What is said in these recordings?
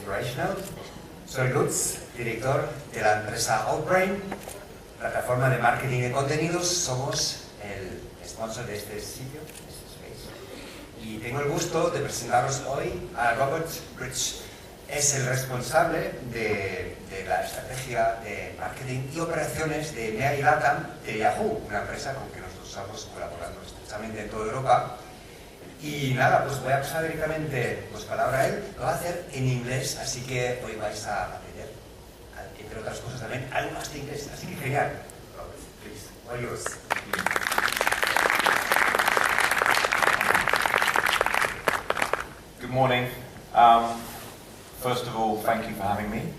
Inspirational. Soy Lutz, director de la empresa Outbrain, plataforma de marketing de contenidos. Somos el sponsor de este sitio, de este space. Y tengo el gusto de presentaros hoy a Robert Rich. Es el responsable de la estrategia de marketing y operaciones de EMEA y LATAM de Yahoo, una empresa con que nosotros estamos colaborando estrechamente en toda Europa. Y nada, pues voy a pasar directamente palabra a él. Lo va a hacer en inglés, así que hoy vais a aprender, entre otras cosas también, algo más de inglés. Así que genial. Robert, please, all yours. Good morning. First of all, thank you for having me.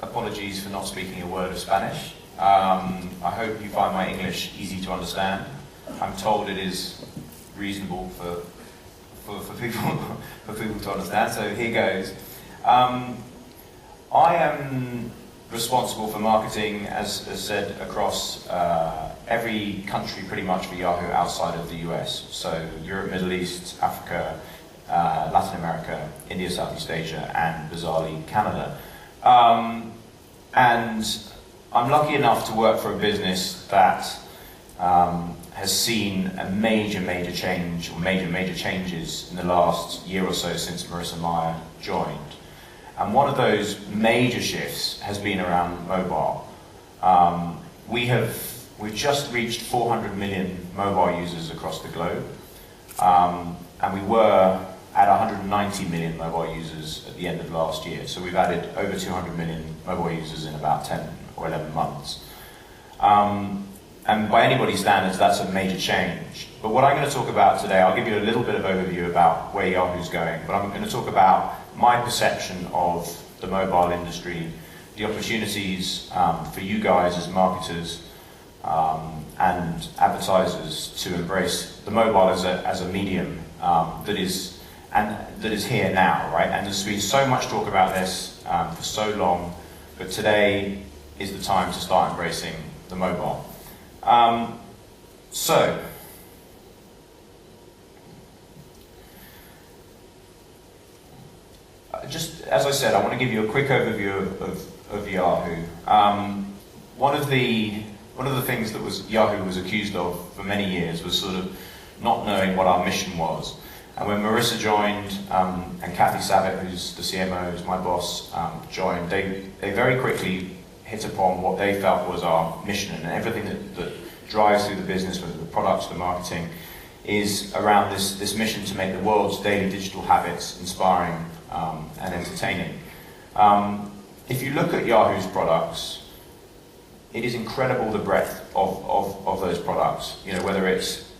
Apologies for not speaking a word of Spanish. I hope you find my English easy to understand. I'm told it is reasonable for people to understand, so here goes. I am responsible for marketing, as said, across every country pretty much for Yahoo outside of the US. So Europe, Middle East, Africa, Latin America, India, Southeast Asia, and bizarrely Canada. And I'm lucky enough to work for a business that has seen a major change, or major changes in the last year or so since Marissa Meyer joined. And one of those major shifts has been around mobile. We've just reached 400 million mobile users across the globe, and we were at 190 million mobile users at the end of last year. So we've added over 200 million mobile users in about 10 or 11 months. And by anybody's standards, that's a major change. But what I'm going to talk about today, I'll give you a little bit of overview about where Yahoo's going, but I'm going to talk about my perception of the mobile industry, the opportunities for you guys as marketers and advertisers to embrace the mobile as a medium that is here now, right? And there's been so much talk about this for so long, but today is the time to start embracing the mobile. So, just as I said, I want to give you a quick overview of Yahoo. One of the things that Yahoo was accused of for many years was sort of not knowing what our mission was. And when Marissa joined, and Kathy Savitt, who's the CMO, who's my boss, joined, they very quickly hit upon what they felt was our mission, and everything that drives through the business, whether the products, the marketing, is around this mission to make the world's daily digital habits inspiring and entertaining. If you look at Yahoo's products, it is incredible the breadth of those products. You know, whether it's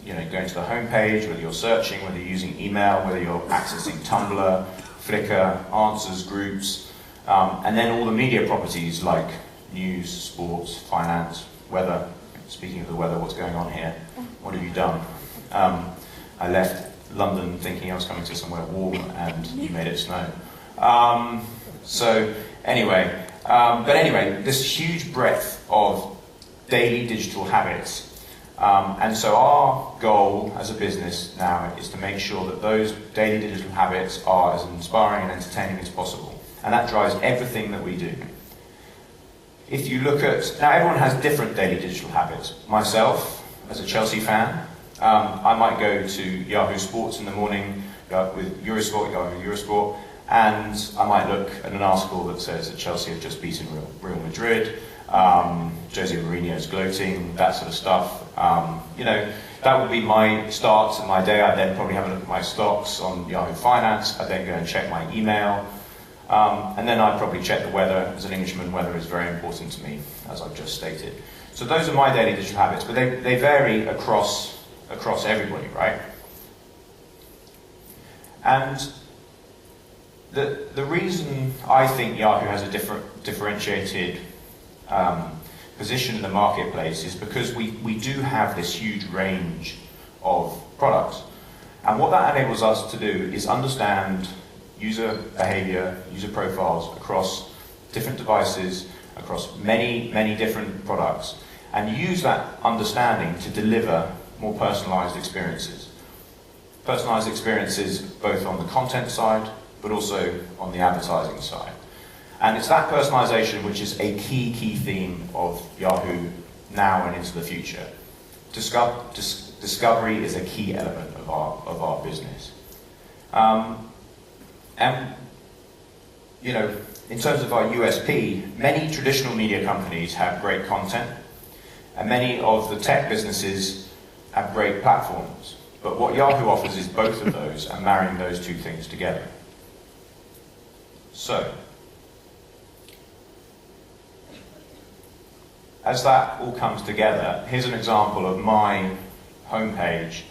going to the homepage, whether you're searching, whether you're using email, whether you're accessing Tumblr, Flickr, answers, groups, and then all the media properties like news, sports, finance, weather. Speaking of the weather, what's going on here? What have you done? I left London thinking I was coming to somewhere warm, and you made it snow. So anyway, this huge breadth of daily digital habits. And so our goal as a business now is to make sure that those daily digital habits are as inspiring and entertaining as possible. And that drives everything that we do. If you look at, now everyone has different daily digital habits. Myself, as a Chelsea fan, I might go to Yahoo Sports in the morning with Eurosport, and I might look at an article that says that Chelsea have just beaten Real Madrid, Jose Mourinho's gloating, that sort of stuff. That would be my start to my day. I'd then probably have a look at my stocks on Yahoo Finance. I'd then go and check my email. And then I'd probably check the weather. As an Englishman, weather is very important to me, as I've just stated. So those are my daily digital habits, but they vary across everybody, right? And the reason I think Yahoo has a differentiated position in the marketplace is because we do have this huge range of products. And what that enables us to do is understand user behavior, user profiles across different devices, across many different products, and use that understanding to deliver more personalized experiences. Personalized experiences both on the content side, but also on the advertising side. And it's that personalization which is a key theme of Yahoo now and into the future. Discovery is a key element of our business. And, you know, in terms of our USP, many traditional media companies have great content, and many of the tech businesses have great platforms. But what Yahoo offers is both of those and marrying those two things together. So, as that all comes together, here's an example of my homepage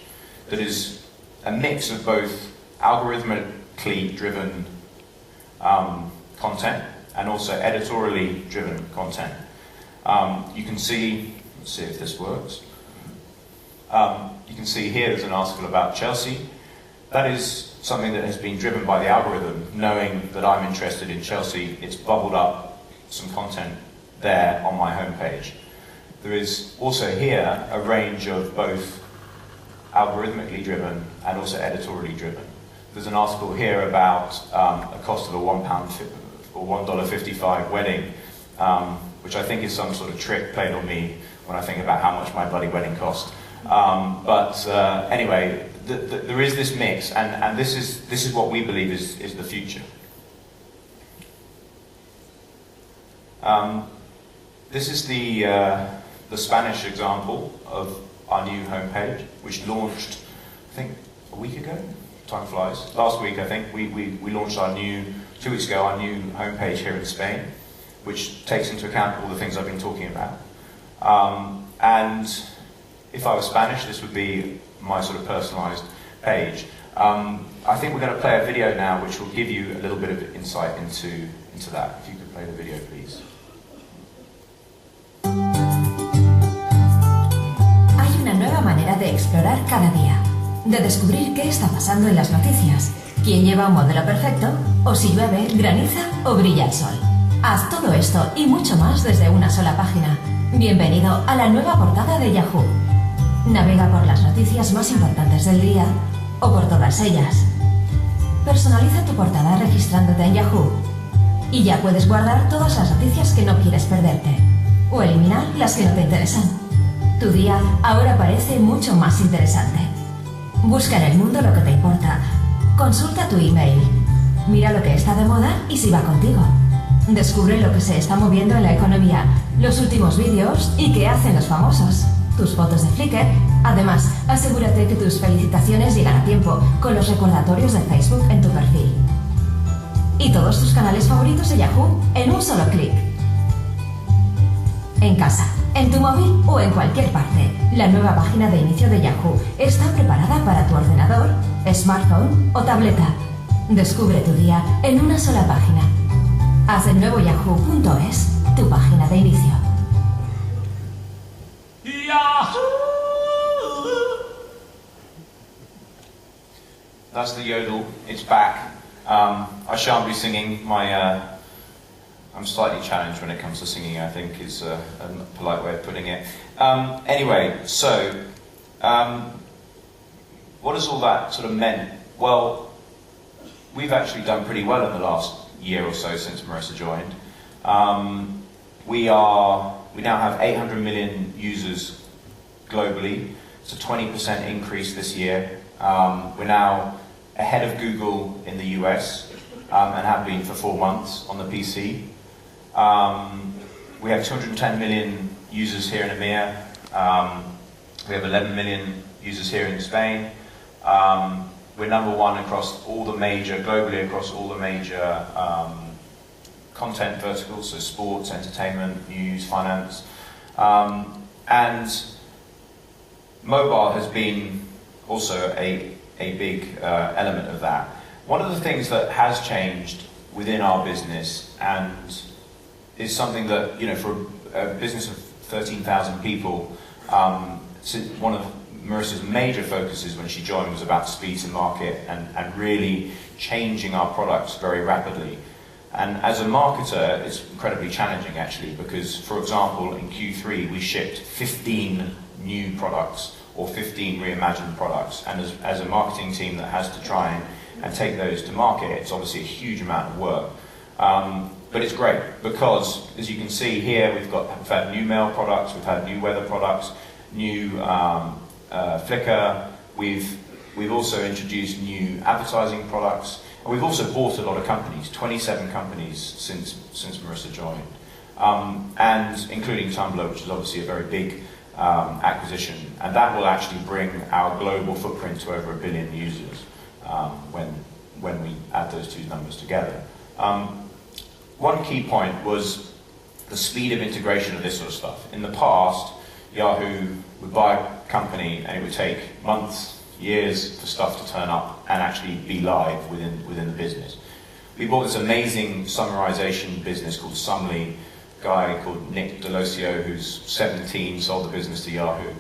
that is a mix of both algorithmically driven content and also editorially driven content. You can see, let's see if this works. You can see here there's an article about Chelsea. That is something that has been driven by the algorithm, knowing that I'm interested in Chelsea. It's bubbled up some content there on my homepage. There is also here a range of both algorithmically driven and also editorially driven. There's an article here about a cost of a $1.55 wedding, which I think is some sort of trick played on me when I think about how much my bloody wedding cost. Anyway, there is this mix, and this is what we believe is the future. This is the Spanish example of our new homepage, which launched, I think, a week ago. Time flies. Last week, I think, we launched 2 weeks ago, our new homepage here in Spain, which takes into account all the things I've been talking about. And if I was Spanish, this would be my sort of personalized page. I think we're going to play a video now which will give you a little bit of insight into that. If you could play the video, please. Hay una nueva manera de explorar cada día, de descubrir qué está pasando en las noticias, quién lleva un modelo perfecto, o si llueve, graniza o brilla el sol. Haz todo esto y mucho más desde una sola página. Bienvenido a la nueva portada de Yahoo. Navega por las noticias más importantes del día o por todas ellas. Personaliza tu portada registrándote en Yahoo y ya puedes guardar todas las noticias que no quieres perderte o eliminar las que no te interesan. Tu día ahora parece mucho más interesante. Busca en el mundo lo que te importa. Consulta tu email. Mira lo que está de moda y si va contigo. Descubre lo que se está moviendo en la economía, los últimos vídeos y qué hacen los famosos. Tus fotos de Flickr. Además, asegúrate que tus felicitaciones llegan a tiempo con los recordatorios de Facebook en tu perfil. Y todos tus canales favoritos de Yahoo en un solo clic. En casa, en tu móvil o en cualquier parte, la nueva página de inicio de Yahoo está preparada para tu ordenador, smartphone o tableta. Descubre tu día en una sola página. Haz el nuevo yahoo.es tu página de inicio. That's the yodel. It's back. I shan't be singing. I'm slightly challenged when it comes to singing, I think, is a polite way of putting it. Anyway, so what has all that sort of meant? Well, we've actually done pretty well in the last year or so since Marissa joined. We now have 800 million users globally. It's a 20% increase this year. We're now ahead of Google in the US and have been for 4 months on the PC. We have 210 million users here in EMEA. We have 11 million users here in Spain. We're number one globally across all the major content verticals, so sports, entertainment, news, finance. And mobile has been also a big element of that. One of the things that has changed within our business, and is something that, you know, for a business of 13,000 people, one of Marissa's major focuses when she joined was about speed to market and really changing our products very rapidly. And as a marketer, it's incredibly challenging actually, because, for example, in Q3 we shipped 15 new products or 15 reimagined products, and as a marketing team that has to try and and take those to market. It's obviously a huge amount of work. But it's great because, as you can see here, we've had new mail products, we've had new weather products, new Flickr. We've also introduced new advertising products, and we've also bought a lot of companies, 27 companies since Marissa joined, and including Tumblr, which is obviously a very big acquisition, and that will actually bring our global footprint to over 1 billion users when we add those two numbers together. One key point was the speed of integration of this sort of stuff. In the past, Yahoo would buy a company and it would take months, years for stuff to turn up and actually be live within the business. We bought this amazing summarization business called Sumly, a guy called Nick Delosio, who's 17, sold the business to Yahoo.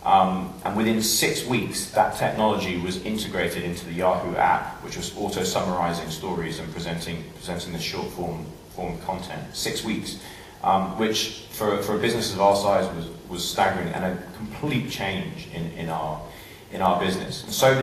And within 6 weeks, that technology was integrated into the Yahoo app, which was auto-summarizing stories and presenting the short form content. 6 weeks, which for a business of our size was staggering and a complete change in our business. And so